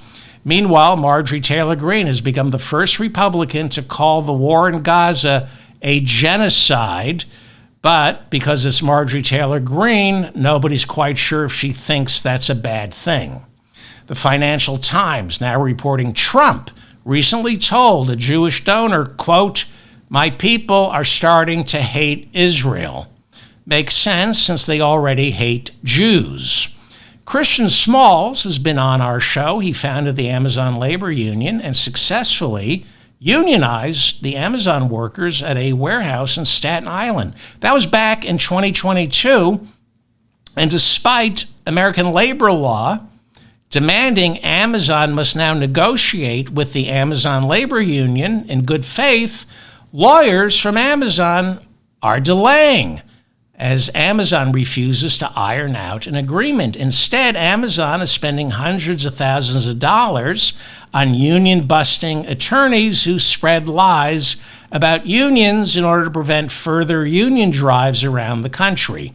Meanwhile, Marjorie Taylor Greene has become the first Republican to call the war in Gaza a genocide. But because it's Marjorie Taylor Greene, nobody's quite sure if she thinks that's a bad thing. The Financial Times now reporting Trump recently told a Jewish donor, quote, "My people are starting to hate Israel." Makes sense since they already hate Jews. Christian Smalls has been on our show. He founded the Amazon Labor Union and successfully unionized the Amazon workers at a warehouse in Staten Island. That was back in 2022. And despite American labor law demanding Amazon must now negotiate with the Amazon Labor Union in good faith, lawyers from Amazon are delaying as Amazon refuses to iron out an agreement. Instead, Amazon is spending hundreds of thousands of dollars on union-busting attorneys who spread lies about unions in order to prevent further union drives around the country.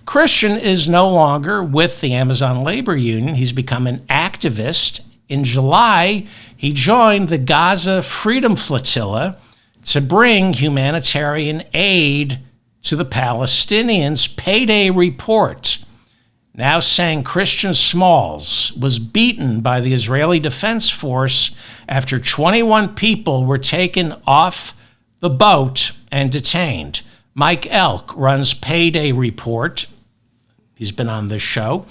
Christian is no longer with the Amazon Labor Union. He's become an activist. In July, he joined the Gaza Freedom Flotilla to bring humanitarian aid to the Palestinians. Payday report now saying Christian Smalls was beaten by the Israeli Defense Force after 21 people were taken off the boat and detained. Mike Elk runs Payday Report. He's been on this show.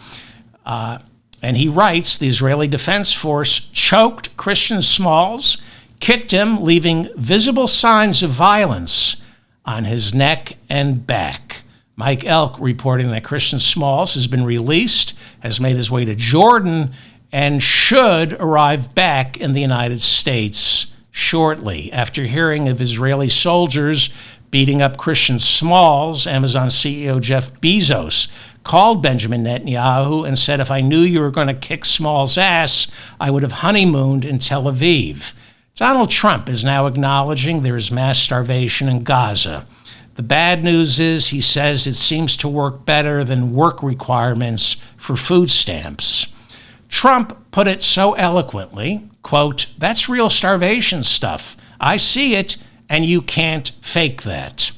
And he writes, the Israeli Defense Force choked Christian Smalls, kicked him, leaving visible signs of violence on his neck and back. Mike Elk reporting that Christian Smalls has been released, has made his way to Jordan, and should arrive back in the United States shortly. After hearing of Israeli soldiers beating up Christian Smalls, Amazon CEO Jeff Bezos called Benjamin Netanyahu and said, "If I knew you were going to kick Smalls' ass, I would have honeymooned in Tel Aviv." Donald Trump is now acknowledging there is mass starvation in Gaza. The bad news is, he says, it seems to work better than work requirements for food stamps. Trump put it so eloquently, quote, "That's real starvation stuff. I see it, and you can't fake that."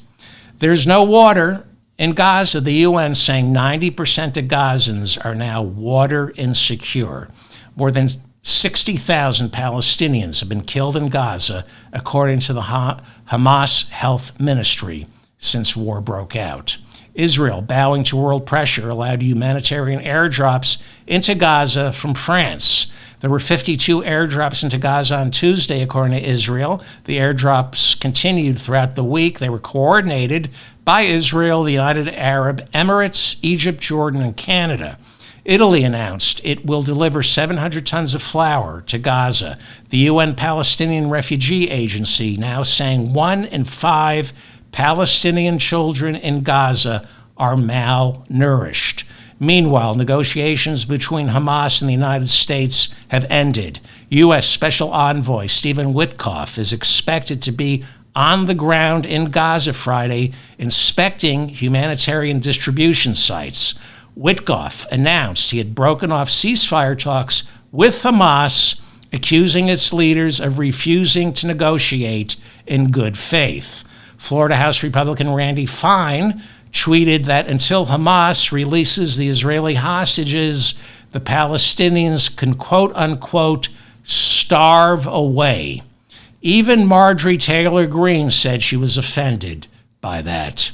There's no water in Gaza. The UN saying 90% of Gazans are now water insecure. More than 60,000 Palestinians have been killed in Gaza, according to the Hamas Health Ministry, since war broke out. Israel, bowing to world pressure, allowed humanitarian airdrops into Gaza from France. There were 52 airdrops into Gaza on Tuesday, according to Israel. The airdrops continued throughout the week. They were coordinated by Israel, the United Arab Emirates, Egypt, Jordan, and Canada. Italy announced it will deliver 700 tons of flour to Gaza. The UN Palestinian Refugee Agency now saying 1 in 5 Palestinian children in Gaza are malnourished. Meanwhile, negotiations between Hamas and the United States have ended. U.S. Special Envoy Stephen Witkoff is expected to be on the ground in Gaza Friday, inspecting humanitarian distribution sites. Witkoff announced he had broken off ceasefire talks with Hamas, accusing its leaders of refusing to negotiate in good faith. Florida House Republican Randy Fine tweeted that until Hamas releases the Israeli hostages, the Palestinians can, quote unquote, starve away. Even Marjorie Taylor Greene said she was offended by that.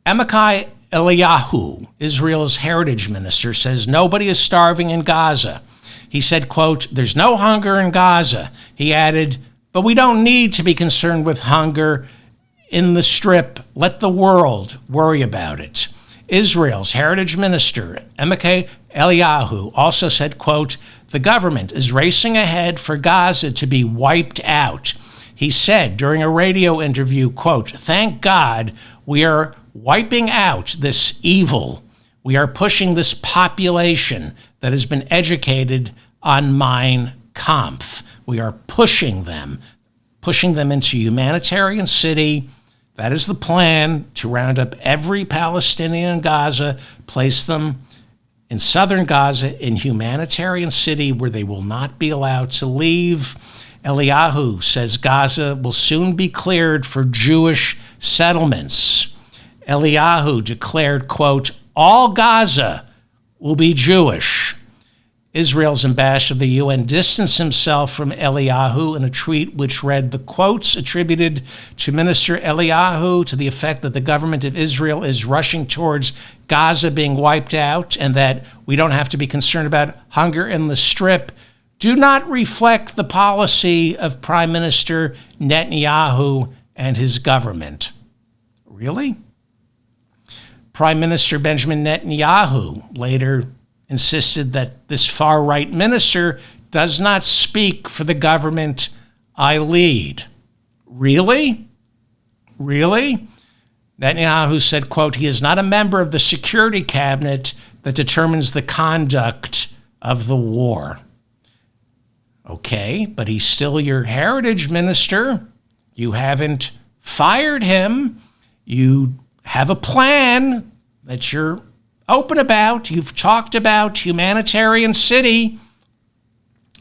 Amichai Eliyahu, Israel's heritage minister, says nobody is starving in Gaza. He said, quote, "There's no hunger in Gaza." He added, "But we don't need to be concerned with hunger in the Strip. Let the world worry about it." Israel's heritage minister, Amichai Eliyahu, also said, quote, "The government is racing ahead for Gaza to be wiped out." He said during a radio interview, quote, "Thank God we are wiping out this evil. We are pushing this population that has been educated on Mein Kampf. We are pushing them into humanitarian city. That is the plan, to round up every Palestinian in Gaza, place them in southern Gaza in humanitarian city where they will not be allowed to leave." Eliyahu says Gaza will soon be cleared for Jewish settlements. Eliyahu declared, quote, "All Gaza will be Jewish." Israel's ambassador to the UN distanced himself from Eliyahu in a tweet which read the quotes attributed to Minister Eliyahu to the effect that the government of Israel is rushing towards Gaza being wiped out and that we don't have to be concerned about hunger in the Strip do not reflect the policy of Prime Minister Netanyahu and his government. Really? Prime Minister Benjamin Netanyahu later insisted that this far-right minister does not speak for the government I lead. Really? Really? Netanyahu said, quote, "He is not a member of the security cabinet that determines the conduct of the war." Okay, but he's still your heritage minister. You haven't fired him. You have a plan that you're open about. You've talked about humanitarian city.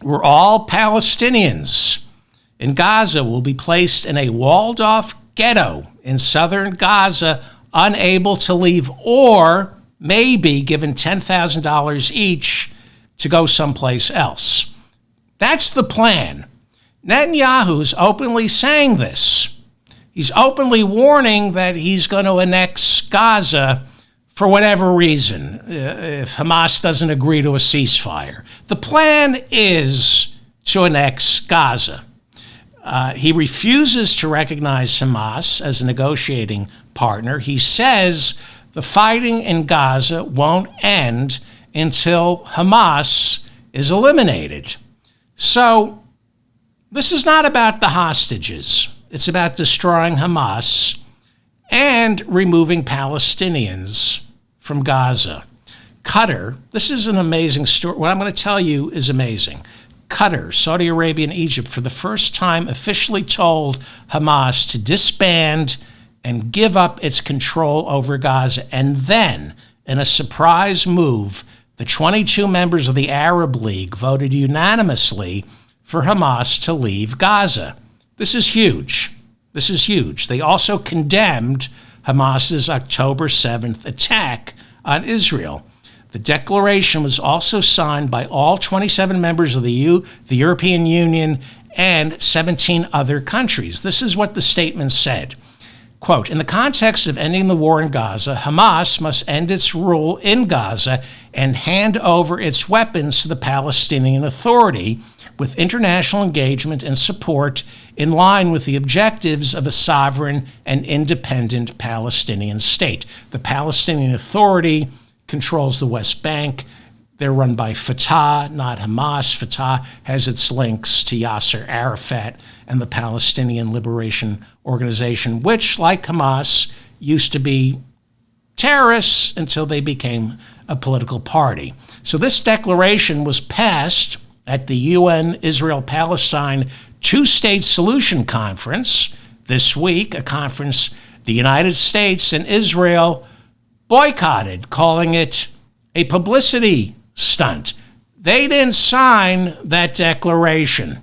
We're all Palestinians in Gaza will be placed in a walled-off ghetto in southern Gaza, unable to leave, or maybe given $10,000 each to go someplace else. That's the plan. Netanyahu's openly saying this. He's openly warning that he's going to annex Gaza for whatever reason, if Hamas doesn't agree to a ceasefire. The plan is to annex Gaza. He refuses to recognize Hamas as a negotiating partner. He says the fighting in Gaza won't end until Hamas is eliminated. So this is not about the hostages. It's about destroying Hamas and removing Palestinians from Gaza. Qatar, this is an amazing story. What I'm going to tell you is amazing. Qatar, Saudi Arabia, and Egypt, for the first time, officially told Hamas to disband and give up its control over Gaza. And then, in a surprise move, the 22 members of the Arab League voted unanimously for Hamas to leave Gaza. This is huge. This is huge. They also condemned Hamas's October 7th attack on Israel. The declaration was also signed by all 27 members of the European Union and 17 other countries. This is what the statement said. Quote, "In the context of ending the war in Gaza, Hamas must end its rule in Gaza and hand over its weapons to the Palestinian Authority with international engagement and support in line with the objectives of a sovereign and independent Palestinian state." The Palestinian Authority controls the West Bank. They're run by Fatah, not Hamas. Fatah has its links to Yasser Arafat and the Palestinian Liberation Organization, which, like Hamas, used to be terrorists until they became a political party. So this declaration was passed at the UN Israel-Palestine Two-State Solution Conference this week, a conference the United States and Israel boycotted, calling it a publicity stunt. They didn't sign that declaration.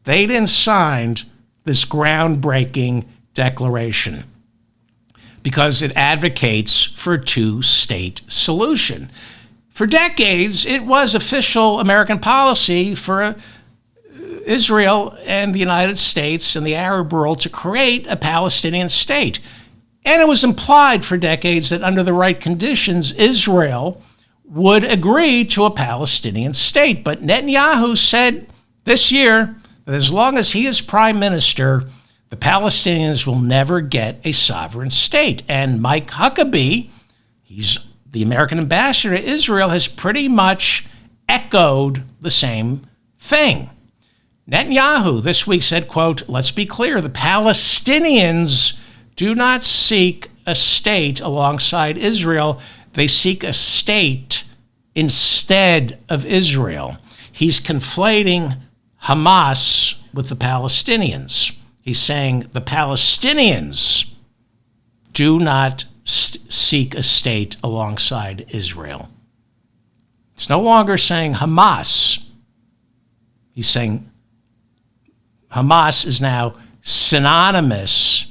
They didn't sign this groundbreaking declaration because it advocates for a two-state solution. For decades, it was official American policy for Israel and the United States and the Arab world to create a Palestinian state. And it was implied for decades that under the right conditions, Israel would agree to a Palestinian state. But Netanyahu said this year that as long as he is prime minister, the Palestinians will never get a sovereign state. And Mike Huckabee, he's the American ambassador to Israel, has pretty much echoed the same thing. Netanyahu this week said, quote, "Let's be clear, the Palestinians do not seek a state alongside Israel. They seek a state instead of Israel." He's conflating Hamas with the Palestinians. He's saying the Palestinians do not seek a state alongside Israel. It's no longer saying Hamas. He's saying Hamas is now synonymous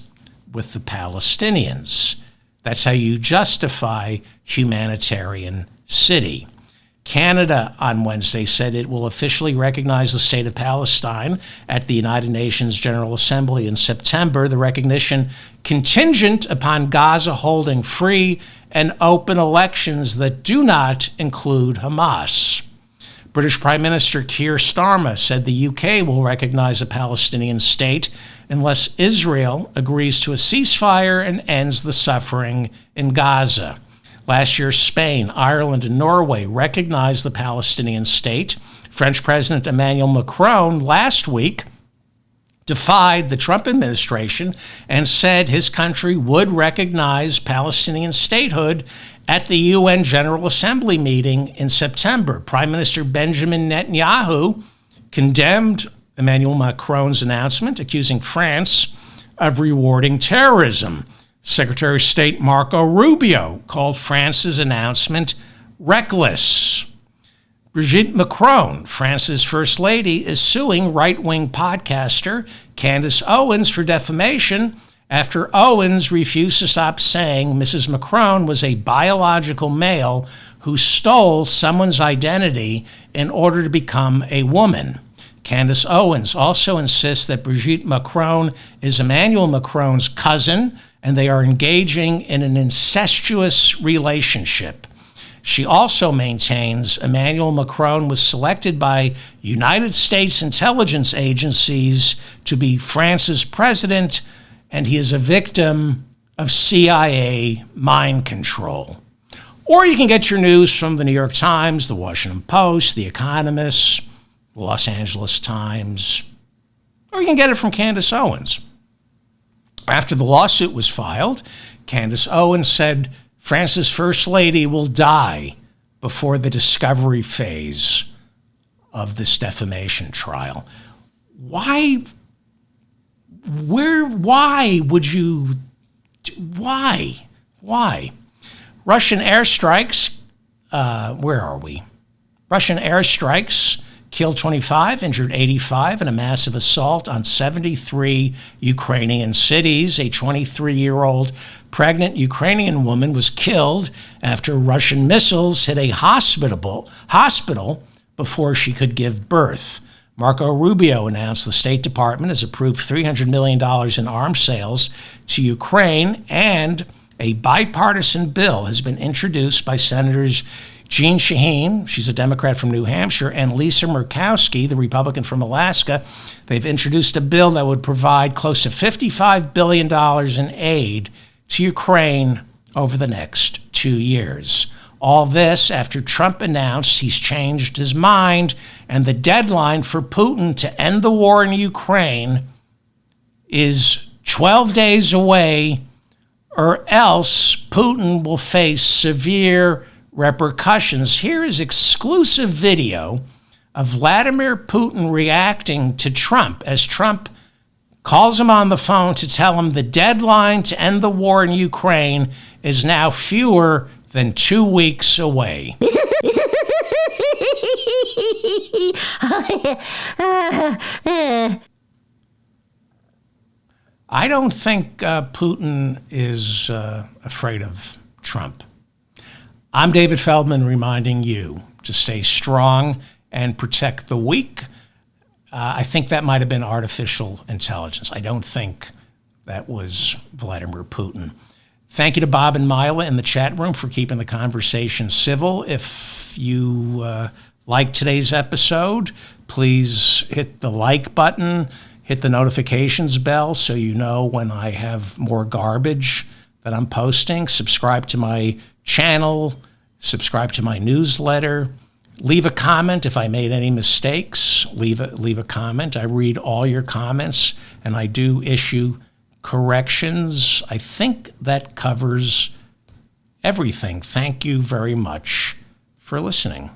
with the Palestinians. That's how you justify humanitarian city. Canada on Wednesday said it will officially recognize the state of Palestine at the United Nations General Assembly in September, the recognition contingent upon Gaza holding free and open elections that do not include Hamas. British Prime Minister Keir Starmer said the UK will recognize a Palestinian state unless Israel agrees to a ceasefire and ends the suffering in Gaza. Last year, Spain, Ireland, and Norway recognized the Palestinian state. French President Emmanuel Macron last week defied the Trump administration and said his country would recognize Palestinian statehood at the UN General Assembly meeting in September. Prime Minister Benjamin Netanyahu condemned Emmanuel Macron's announcement, accusing France of rewarding terrorism. Secretary of State Marco Rubio called France's announcement reckless. Brigitte Macron, France's First Lady, is suing right-wing podcaster Candace Owens for defamation after Owens refused to stop saying Mrs. Macron was a biological male who stole someone's identity in order to become a woman. Candace Owens also insists that Brigitte Macron is Emmanuel Macron's cousin, and they are engaging in an incestuous relationship. She also maintains Emmanuel Macron was selected by United States intelligence agencies to be France's president, and he is a victim of CIA mind control. Or you can get your news from the New York Times, the Washington Post, the Economist, the Los Angeles Times, or you can get it from Candace Owens. After the lawsuit was filed, Candace Owens said France's First Lady will die before the discovery phase of this defamation trial. Why would you, why? Russian airstrikes, where are we? Russian airstrikes killed 25, injured 85 in a massive assault on 73 Ukrainian cities. A 23-year-old pregnant Ukrainian woman was killed after Russian missiles hit a hospital before she could give birth. Marco Rubio announced the State Department has approved $300 million in arms sales to Ukraine, and a bipartisan bill has been introduced by Senators Jeanne Shaheen, she's a Democrat from New Hampshire, and Lisa Murkowski, the Republican from Alaska. They've introduced a bill that would provide close to $55 billion in aid to Ukraine over the next 2 years. All this after Trump announced he's changed his mind, and the deadline for Putin to end the war in Ukraine is 12 days away, or else Putin will face severe repercussions. Here is exclusive video of Vladimir Putin reacting to Trump as Trump calls him on the phone to tell him the deadline to end the war in Ukraine is now fewer than 2 weeks away. I don't think Putin is afraid of Trump. I'm David Feldman, reminding you to stay strong and protect the weak. I think that might have been artificial intelligence. I don't think that was Vladimir Putin. Thank you to Bob and Mila in the chat room for keeping the conversation civil. If you like today's episode, please hit the like button, hit the notifications bell so you know when I have more garbage that I'm posting. Subscribe to my channel, subscribe to my newsletter. Leave a comment if I made any mistakes. Leave a comment. I read all your comments, and I do issue corrections. I think that covers everything. Thank you very much for listening.